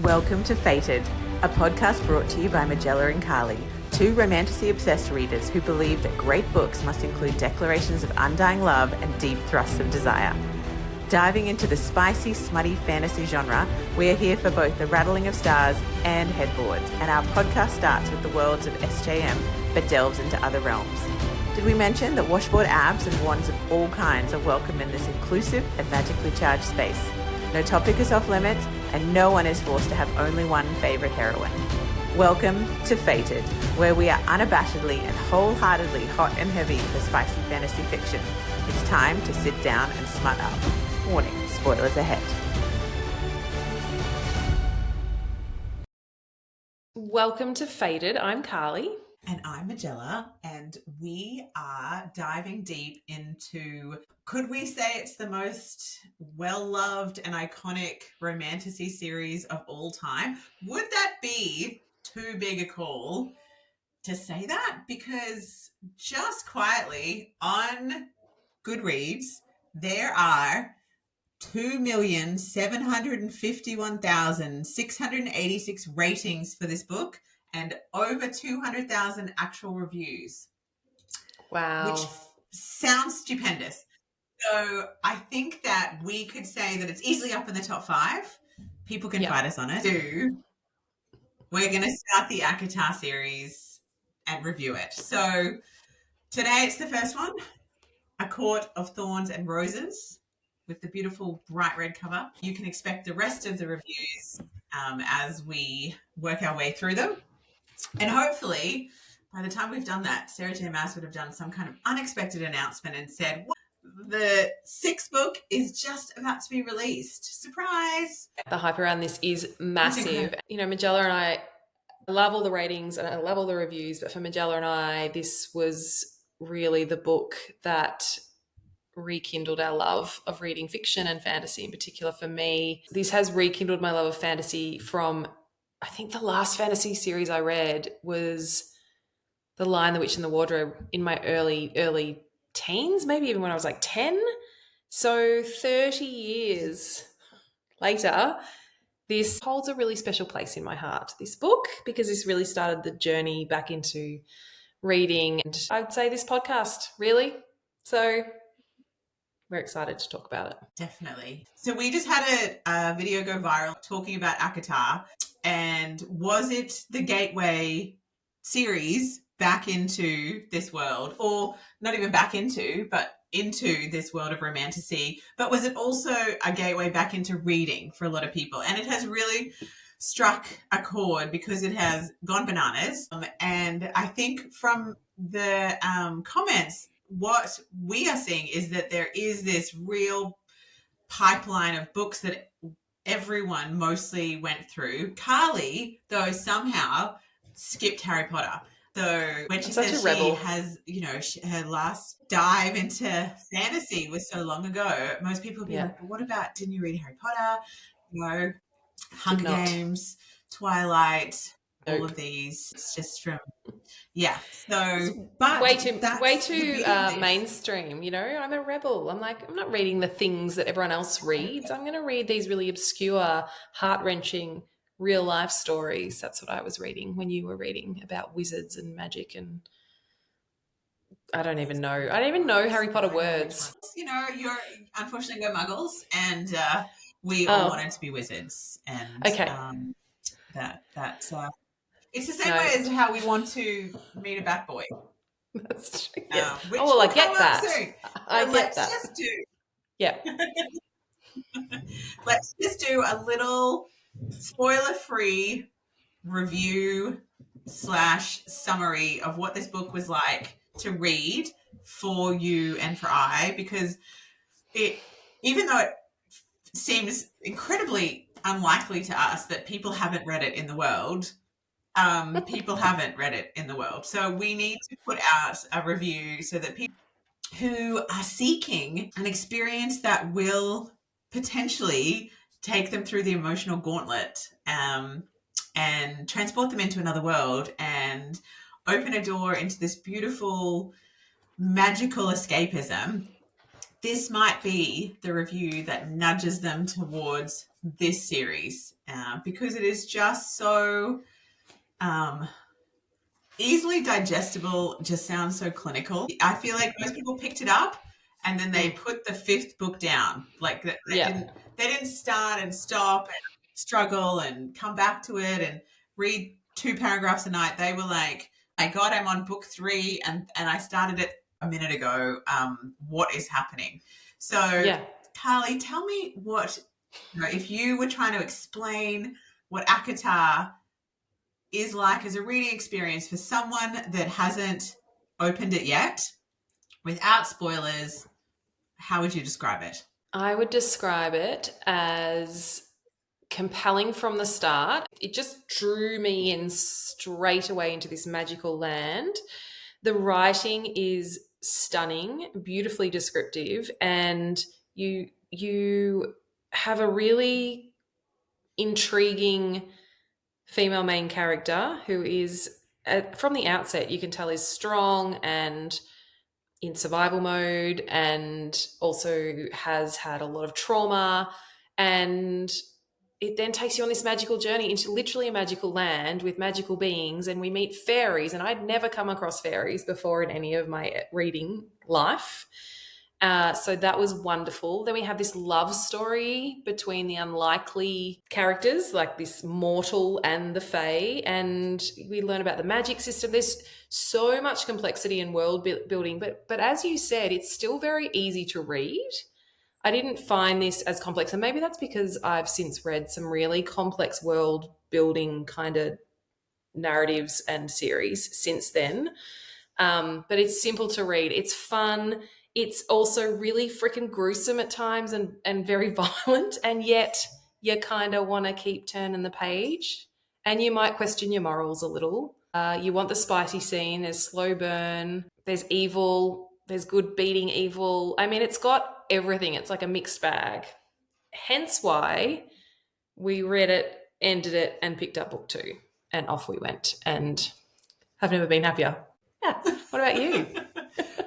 Welcome to Fated, a podcast brought to you by Magella and Carly, two romantasy-obsessed readers who believe that great books must include declarations of undying love and deep thrusts of desire. Diving into the spicy, smutty fantasy genre, we are here for both the rattling of stars and headboards, and our podcast starts with the worlds of SJM, but delves into other realms. Did we mention that washboard abs and wands of all kinds are welcome in this inclusive and magically charged space? No topic is off limits, and no one is forced to have only one favourite heroine. Welcome to Fated, where we are unabashedly and wholeheartedly hot and heavy for spicy fantasy fiction. It's time to sit down and smut up. Warning, spoilers ahead. Welcome to Fated. I'm Carly. And I'm Magella, and we are diving deep into, could we say it's the most well-loved and iconic romantasy series of all time? Would that be too big a call to say that? Because just quietly on Goodreads, there are 2,751,686 ratings for this book and over 200,000 actual reviews. Wow. Which sounds stupendous. So I think that we could say that it's easily up in the top 5. People can fight us on it. We're going to start the ACOTAR series and review it. So today it's the first one, A Court of Thorns and Roses, with the beautiful bright red cover. You can expect the rest of the reviews as we work our way through them. And hopefully, by the time we've done that, S.J Mass would have done some kind of unexpected announcement and said, the 6th book is just about to be released. Surprise! The hype around this is massive. You know, Magella and I love all the ratings and I love all the reviews, but for Magella and I, this was really the book that rekindled our love of reading fiction and fantasy in particular for me. This has rekindled my love of fantasy from, I think the last fantasy series I read was The Lion, the Witch and the Wardrobe in my early teens, maybe even when I was like 10. So 30 years later, this holds a really special place in my heart, this book, because this really started the journey back into reading. And I'd say this podcast, really. So we're excited to talk about it. Definitely. So we just had a video go viral talking about ACOTAR, and was it the gateway series back into this world, or not even back into, but into this world of romantasy? But was it also a gateway back into reading for a lot of people? And it has really struck a chord because it has gone bananas. And I think from the comments, what we are seeing is that there is this real pipeline of books that everyone mostly went through. Carly, though, somehow skipped Harry Potter. So when she says she has, you know, her last dive into fantasy was so long ago, most people would be like, but what about, didn't you read Harry Potter? You know, Hunger Games, Twilight, all of these. It's just from, so, but way too mainstream, you know. I'm a rebel. I'm like, I'm not reading the things that everyone else reads. I'm going to read these really obscure, heart-wrenching, real-life stories. That's what I was reading when you were reading about wizards and magic, and I don't even know Harry Potter words. You know, you're unfortunately we're muggles, and we all wanted to be wizards, and it's the same way as how we want to meet a bat boy. That's true. Yes. I get that. I get that. Let's just do a little spoiler-free review / summary of what this book was like to read for you and for I, because even though it seems incredibly unlikely to us that people haven't read it in the world, people haven't read it in the world. So we need to put out a review so that people who are seeking an experience that will potentially take them through the emotional gauntlet and transport them into another world and open a door into this beautiful, magical escapism, this might be the review that nudges them towards this series. because it is just so easily digestible. Just sounds so clinical. I feel like most people picked it up and then they put the fifth book down. Like they didn't start and stop and struggle and come back to it and read 2 paragraphs a night. They were like, my God, I'm on book 3 and I started it a minute ago. What is happening? So Carly, tell me what, if you were trying to explain what ACOTAR is like as a reading experience for someone that hasn't opened it yet, without spoilers, how would you describe it? I would describe it as compelling from the start. It just drew me in straight away into this magical land. The writing is stunning, beautifully descriptive, and you have a really intriguing female main character who is, from the outset, you can tell is strong and in survival mode, and also has had a lot of trauma. And it then takes you on this magical journey into literally a magical land with magical beings, and we meet fairies, and I'd never come across fairies before in any of my reading life. So that was wonderful. Then we have this love story between the unlikely characters, like this mortal and the fae, and we learn about the magic system. There's so much complexity in world building, but as you said, it's still very easy to read. I didn't find this as complex, and maybe that's because I've since read some really complex world building kind of narratives and series since then. But it's simple to read. It's fun. It's also really freaking gruesome at times and very violent, and yet you kind of want to keep turning the page, and you might question your morals a little. You want the spicy scene. There's slow burn. There's evil. There's good beating evil. I mean, it's got everything. It's like a mixed bag. Hence why we read it, ended it, and picked up book 2, and off we went. And I've never been happier. Yeah. What about you?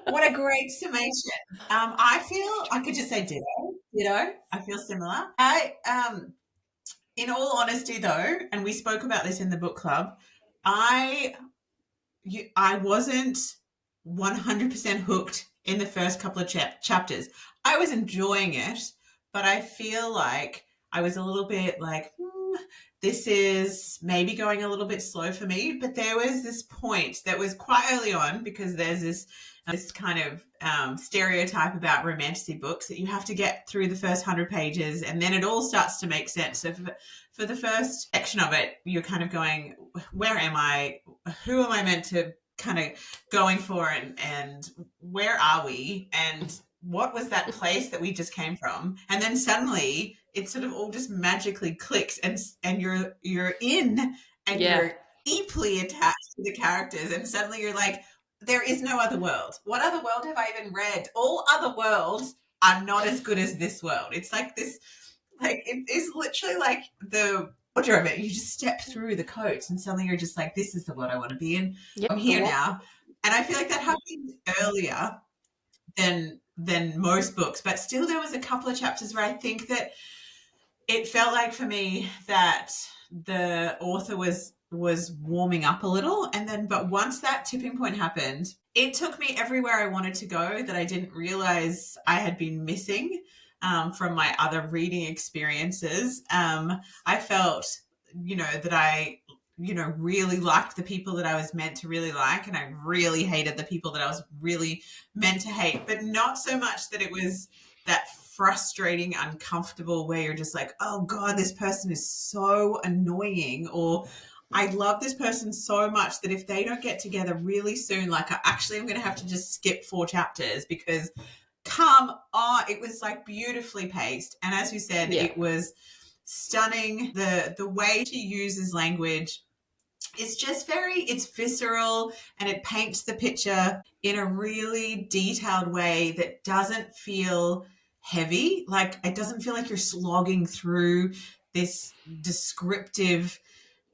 What a great summation. I feel I could just say ditto. I feel similar. In all honesty, though, and we spoke about this in the book club, I wasn't 100% hooked in the first couple of chapters. I was enjoying it, but I feel like I was a little bit like, this is maybe going a little bit slow for me. But there was this point that was quite early on, because there's this kind of stereotype about romantasy books that you have to get through the first 100 pages and then it all starts to make sense. So for the first section of it, you're kind of going, where am I? Who am I meant to kind of going for? And where are we? And what was that place that we just came from? And then suddenly it sort of all just magically clicks and you're in and you're deeply attached to the characters. And suddenly you're like, there is no other world. What other world have I even read? All other worlds are not as good as this world. It's like this, like it is literally like the order of it. You just step through the coats and suddenly you're just like, this is the world I want to be in. I'm here now. And I feel like that happened earlier than most books, but still there was a couple of chapters where I think that it felt like for me that the author was warming up a little, and then but once that tipping point happened, it took me everywhere I wanted to go that I didn't realize I had been missing from my other reading experiences. I felt, that I really liked the people that I was meant to really like, and I really hated the people that I was really meant to hate, but not so much that it was that frustrating, uncomfortable where you're just like, oh God, this person is so annoying, or I love this person so much that if they don't get together really soon, like I'm going to have to just skip 4 chapters because come on, it was like beautifully paced. And as you said, it was stunning. The way she uses language, it's just it's visceral, and it paints the picture in a really detailed way that doesn't feel heavy. Like it doesn't feel like you're slogging through this descriptive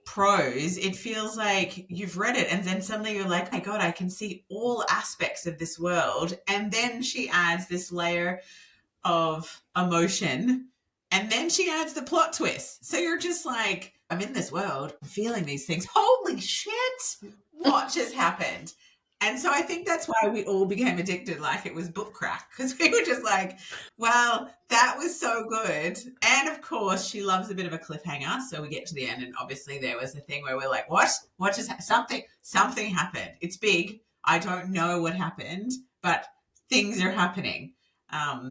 prose. It feels like you've read it and then suddenly you're like, oh my God, I can see all aspects of this world. And then she adds this layer of emotion And then she adds the plot twist. So you're just like, I'm in this world, I'm feeling these things. Holy shit, what just happened? And so I think that's why we all became addicted like it was book crack, because we were just like, well, that was so good. And of course, she loves a bit of a cliffhanger. So we get to the end, and obviously there was a thing where we're like, what? What just something happened. It's big. I don't know what happened, but things are happening.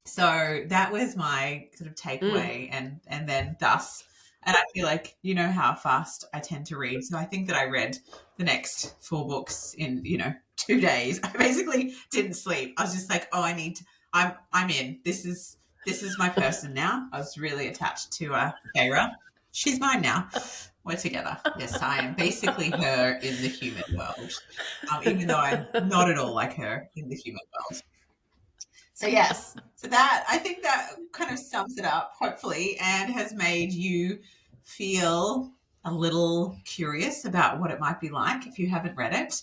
So that was my sort of takeaway, and then thus. And I feel like, you know how fast I tend to read. So I think that I read the next 4 books in, 2 days. I basically didn't sleep. I was just like, oh, I'm in. This is my person now. I was really attached to Kara. She's mine now. We're together. Yes, I am basically her in the human world, even though I'm not at all like her in the human world. So yes, so that, I think that kind of sums it up, hopefully, and has made you feel a little curious about what it might be like if you haven't read it.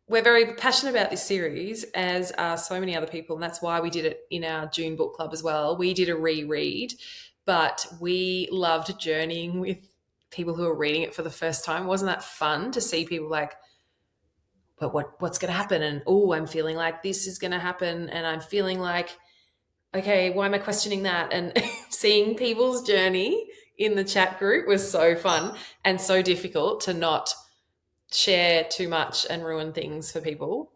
We're very passionate about this series, as are so many other people, and that's why we did it in our June book club as well. We did a reread, but we loved journeying with people who are reading it for the first time. Wasn't that fun to see people like, but what's going to happen? And, oh, I'm feeling like this is going to happen. And I'm feeling like, okay, why am I questioning that? And seeing people's journey in the chat group was so fun and so difficult to not share too much and ruin things for people.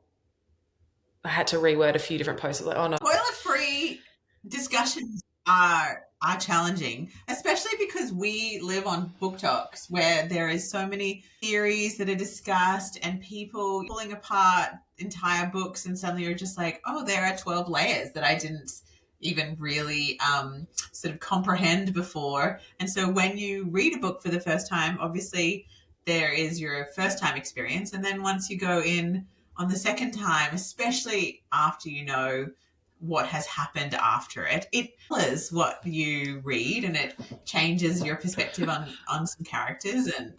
I had to reword a few different posts. Like, oh no. Spoiler-free discussions are challenging, especially because we live on Book Talks where there is so many theories that are discussed and people pulling apart entire books, and suddenly you're just like, oh, there are 12 layers that I didn't even really sort of comprehend before. And so when you read a book for the first time, obviously there is your first time experience, and then once you go in on the second time, especially after you know what has happened after it is what you read, and it changes your perspective on some characters. And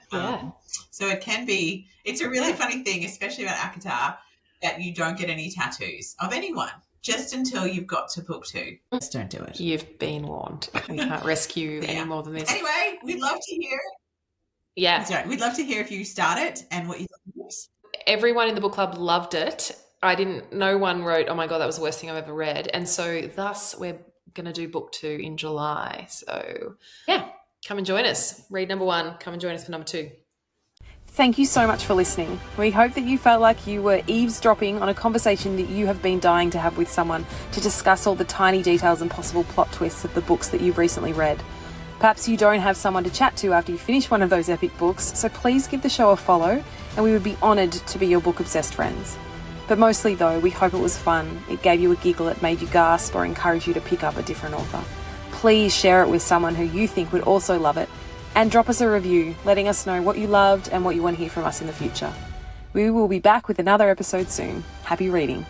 so it can be, it's a really funny thing, especially about ACOTAR, that you don't get any tattoos of anyone just until you've got to book 2. Just don't do it. You've been warned. We can't rescue any more than this. Anyway, we'd love to hear. Yeah. Sorry, we'd love to hear if you start it and what you thought. Everyone in the book club loved it. No one wrote, oh my God, that was the worst thing I've ever read. And so thus we're going to do book 2 in July. So yeah, come and join us. Read number 1, come and join us for number 2. Thank you so much for listening. We hope that you felt like you were eavesdropping on a conversation that you have been dying to have with someone to discuss all the tiny details and possible plot twists of the books that you've recently read. Perhaps you don't have someone to chat to after you finish one of those epic books, so please give the show a follow and we would be honoured to be your book-obsessed friends. But mostly though, we hope it was fun, it gave you a giggle, it made you gasp or encouraged you to pick up a different author. Please share it with someone who you think would also love it, and drop us a review, letting us know what you loved and what you want to hear from us in the future. We will be back with another episode soon. Happy reading.